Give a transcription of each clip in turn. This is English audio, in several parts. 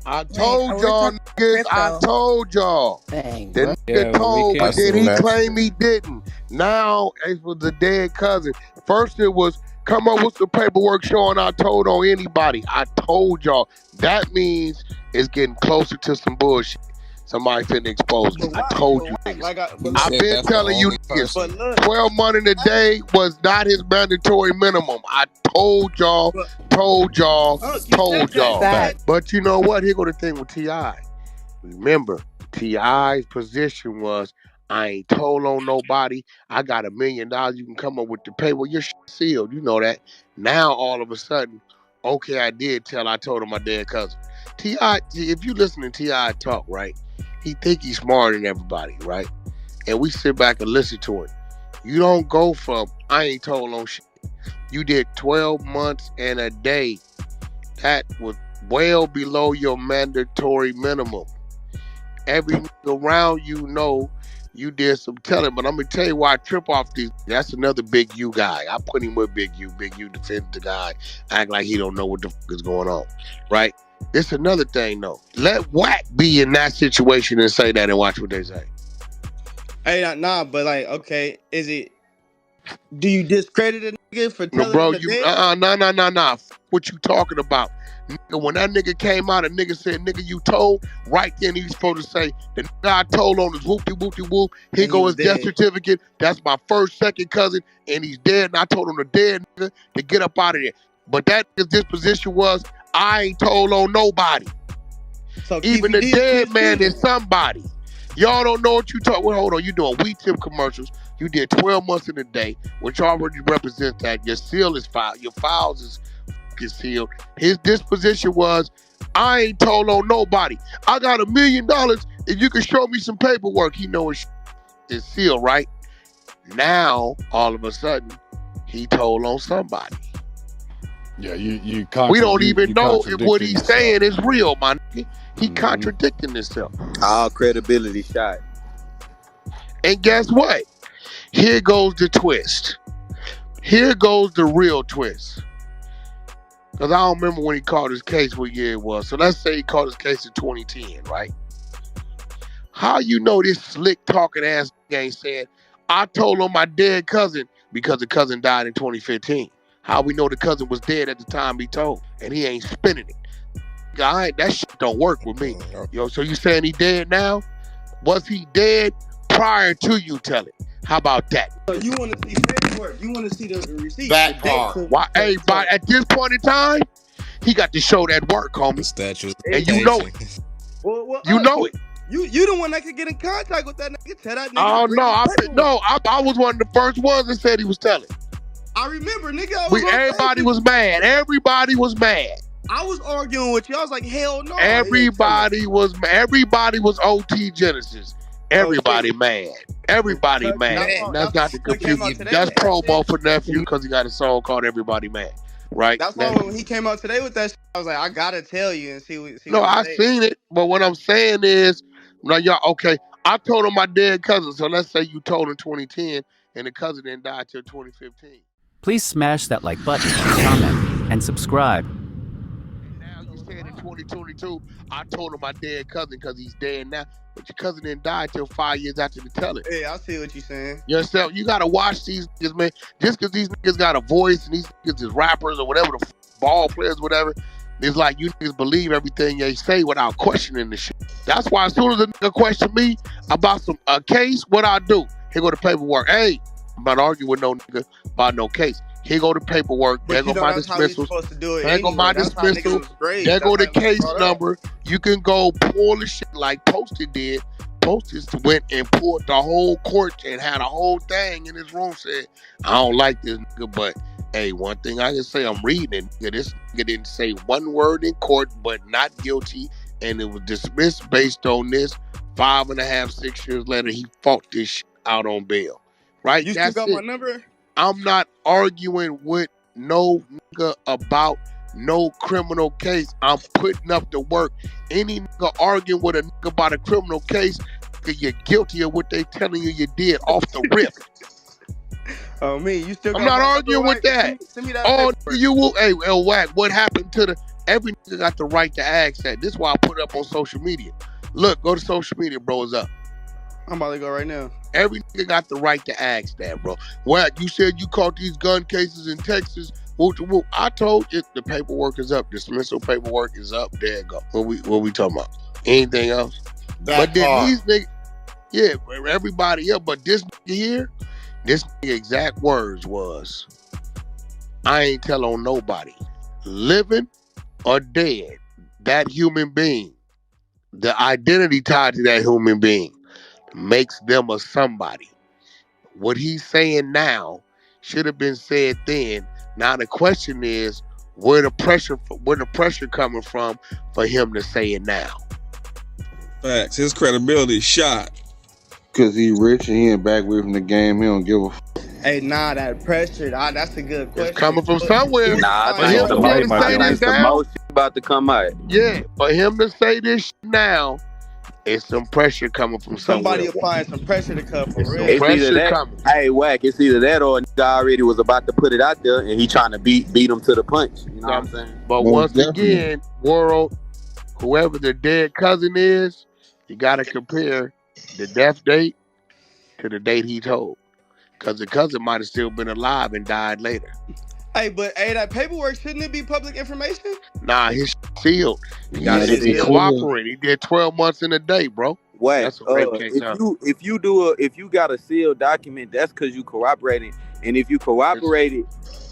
I Wait, told we're y'all talking about niggas, I crypto. told y'all. Dang, The bro. nigga told, I but then seen he that. claimed he didn't. Now it was a dead cousin. First it was come up with the paperwork showing I told on anybody. I told y'all. That means it's getting closer to some bullshit. Somebody finna expose me. But I why? told But you why? niggas. Like, He I've said been that's the telling you only niggas. but person. look, 12 months in a day was not his mandatory minimum. I told y'all, but told y'all, you said told that. y'all. You said Facts. But you know what? Here go the thing with T.I. Remember, T.I.'s position was, I ain't told on nobody. I got $1 million. You can come up with the paper. Your shit sealed. You know that. Now, all of a sudden, okay, I did tell. I told him my dead cousin. T.I., if you listen to T.I. talk, right, he think he's smarter than everybody, right? And we sit back and listen to it. You don't go from, I ain't told on shit. You did 12 months and a day. That was well below your mandatory minimum. Every nigga around you know you did some telling, but I'm gonna tell you why I trip off these. That's another big U guy. I put him with big U. Big U defends the guy, act like he don't know what the fuck is going on, right? It's another thing though. Let Wack be in that situation and say that and watch what they say. hey, nah, but like, okay, is it? Do you discredit a nigga for No, telling bro, on the you dead? nah. What you talking about? Nigga, when that nigga came out, a nigga said, nigga, you told, right then he was supposed to say, the nigga I told on his whoop-de-whoop-de-whoop, here And he go was his death dead. certificate, that's my first, second cousin, and he's dead, and I told him the dead nigga to get up out of there. But that nigga's disposition was, I ain't told on nobody. So Even Keefe the did dead snitch too man then. is somebody. Y'all don't know what you talk. Well, hold on. You doing wheat tip commercials. You did 12 months in a day, which already represents that your seal is filed. Your files is fucking sealed. His disposition was, I ain't told on nobody. I got $1 million if you can show me some paperwork. He know it's sealed, right? Now, all of a sudden, he told on somebody. Yeah, you We don't even you know if what contradicting he's yourself. saying is real, my nigga. He contradicting himself. All credibility shot. And guess what? Here goes the twist. Here goes the real twist. Because I don't remember when he called his case, what year it was. So let's say he called his case in 2010, right? How you know this slick talking ass ain't saying, I told on my dead cousin because the cousin died in 2015. How we know the cousin was dead at the time he told, and he ain't spinning it. That shit don't work with me. Yo, so you saying he dead now? Was he dead prior to you telling? How about that? So you want to see paperwork? You want to see the receipt, That the date? part. Why? Hey, but at this point in time, he got to show that work, The homie, statues of and you know it. limitations. Well, You know it. you the one that could get in contact with that nigga. Tell that nigga to Oh bring no, his paperwork. I was one of the first ones that said he was telling. I remember, nigga. I was on Everybody Facebook. was mad. Everybody was mad. I was arguing with you. I was like, hell no. Everybody was OT Genesis. Everybody mad. Everybody mad. And that's not the computer. That's promo for nephew because he got a song called Everybody Mad. Right? That's why when he came out today with that shit, I was like, I gotta tell you and see No, what he I say. seen it, but what I'm saying is, now y'all, okay, I told him my dead cousin, so let's say you told in 2010 and the cousin didn't die till 2015. Please smash that like button, comment, and subscribe. Now you said in 2022, I told him my dead cousin because he's dead now, but your cousin didn't die till 5 years after the telling. Hey, I see what you're saying. Yourself, you gotta watch these niggas, man. Just because these niggas got a voice and these niggas is rappers or whatever, the ball players, whatever, it's like you niggas believe everything they say without questioning the shit. That's why as soon as a nigga question me about a case, what I do? Here go the paperwork. Hey, I'm not arguing with no nigga about no case. Here go the paperwork. There go my dismissals. There go my dismissal. There go the case number. You can go pull the shit like Posted did. Posted went and pulled the whole court and had a whole thing in his room. Said, I don't like this nigga, but hey, one thing I can say, I'm reading it. This nigga didn't say one word in court, but not guilty. And it was dismissed based on this. 5.5, 6 years later, he fought this shit out on bail. Right? You That's still got it. my number? I'm not arguing with no nigga about no criminal case. I'm putting up the work. Any nigga arguing with a nigga about a criminal case, you're guilty of what they telling you did off the rip. Oh, me, you still got I'm not my arguing number, with that. Send me that Oh, paperwork. you will. Hey, Wack, what happened to the? Every nigga got the right to ask that. This is why I put it up on social media. Look, go to social media, bro. It's up. I'm about to go right now. Every nigga got the right to ask that, bro. Wack, you said you caught these gun cases in Texas. I told you the paperwork is up. Dismissal paperwork is up. There you go. What we talking about? Anything else? But then these niggas, yeah, everybody else. But this nigga here, this nigga exact words was, I ain't tell on nobody. Living or dead, that human being, the identity tied to that human being makes them a somebody. What he's saying now should have been said then. Now the question is, where the pressure coming from for him to say it now? Facts. His credibility shot. Cause he rich and he ain't back away from the game. He don't give a. Hey, nah, that pressure. That's a good question. It's coming from somewhere. Nah, For I him think to the be able most, to say this the now, most shit about to come out. yeah, for him to say this shit now, it's some pressure coming from Somebody somewhere. applying some pressure to come for It's real. some It's either pressure that. coming. Hey, Wack, it's either that or a nigga already was about to put it out there and he trying to beat him to the punch. You know what I'm saying? But Most once definitely. again, world, whoever the dead cousin is, you got to compare the death date to the date he told. Because the cousin might have still been alive and died later. Hey, but that paperwork, shouldn't it be public information? Nah, his sealed. You got Yeah, to they cooperate. He did 12 months in a day, bro. Wack, That's a rape case, huh? if you got a sealed document, that's because you cooperating. And if you cooperated,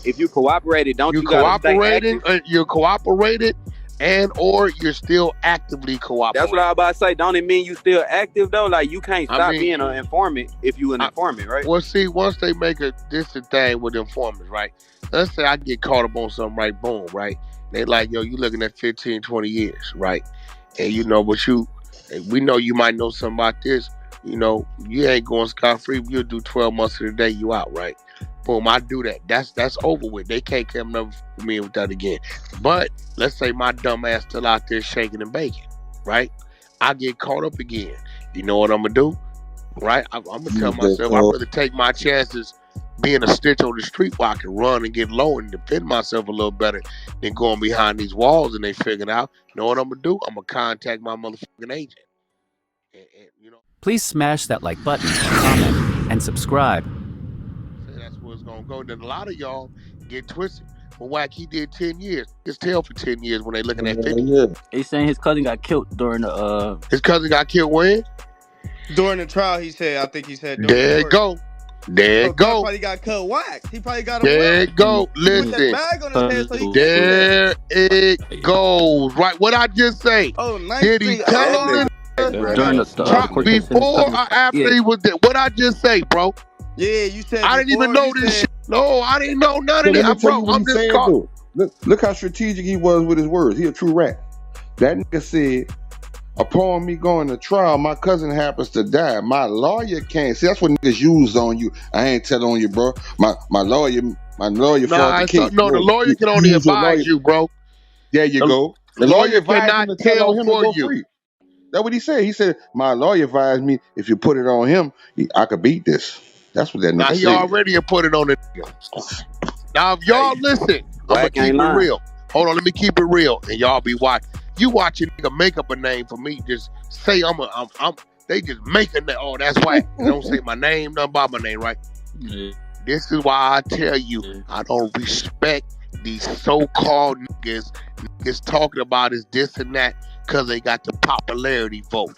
don't you gotta stay cooperating, active? you're cooperated, and or you're still actively cooperating. That's what I was about to say. Don't it mean you still active though? Like you can't stop being an informant if you an informant, right? Well, see, once they make this thing with informants, right? Let's say I get caught up on something, right? Boom, right? They like, yo, you looking at 15, 20 years, right? And you know, we know you might know something about this. You know, you ain't going scot-free. You'll do 12 months of the day, you out, right? Boom, I do that. That's over with. They can't come never me with that again. But let's say my dumb ass still out there shaking and baking, right? I get caught up again. You know what I'm gonna do, right? I'm gonna tell myself I'd rather take my chances being a stitch on the street where I can run and get low and defend myself a little better than going behind these walls and they figured out. You know what I'm gonna do? I'm gonna contact my motherfucking agent. And you know, Please smash that like button, comment, and subscribe. that's where it's gonna go. Then a lot of y'all get twisted. But Wack, he did 10 years. His tail for 10 years when they looking at 50. Yeah. He's saying his cousin got killed during the His cousin got killed when? During the trial, he said. I think he said. There it go. There it go. Probably got cut wax. He probably got a There wax. it go. He put that Listen. bag on his head so he can't There it goes. Right. What I just say? Oh, nice. Did he tell him during the court case before or after he was dead? What I just say, bro? Yeah, you said. I didn't even know this shit. No, I didn't know none So of let me this. tell Bro, you what I'm he just said caught. though. Look how strategic he was with his words. He a true rat. That nigga said, upon me going to trial, my cousin happens to die. My lawyer can't. See, that's what niggas use on you. I ain't telling on you, bro. My lawyer filed the case. The lawyer can only advise you, bro. There you go. The lawyer cannot tell for you. Free. That's what he said. He said, my lawyer advised me if you put it on him, I could beat this. That's what that nigga said. Now, he already put it on the nigga. Now, if y'all listen, I'm going to keep it real. Hold on, let me keep it real. And y'all be watching. You watching nigga make up a name for me. Just say they just make a name. Oh, that's Wack. They don't say my name, nothing about my name, right? Yeah. This is why I tell you, I don't respect these so-called niggas. Niggas talking about is this and that because they got the popularity vote.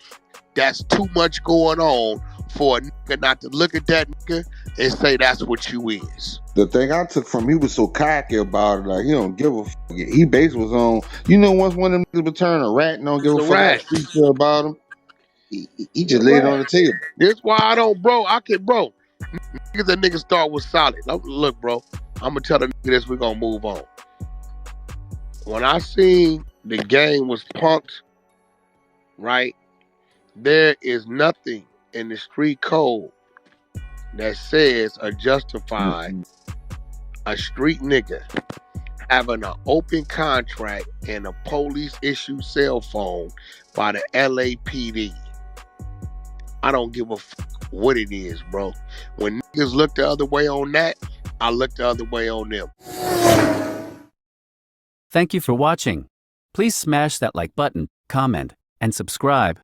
That's too much going on for a nigga not to look at that nigga and say that's what you is. The thing I took from him, he was so cocky about it, like he don't give a fuck. He basically was on, once one of them niggas would turn a rat and don't give a fuck how street feel about him, he just laid it on the table. This why I don't, bro. Niggas and niggas start with solid. Look, bro, I'm gonna tell the nigga this, we're gonna move on. When I seen the game was punked, right, there is nothing in the street code that says or justifies a street nigga having an open contract and a police issued cell phone by the LAPD. I don't give a fuck what it is, bro. When niggas look the other way on that, I look the other way on them. Thank you for watching. Please smash that like button, comment, and subscribe.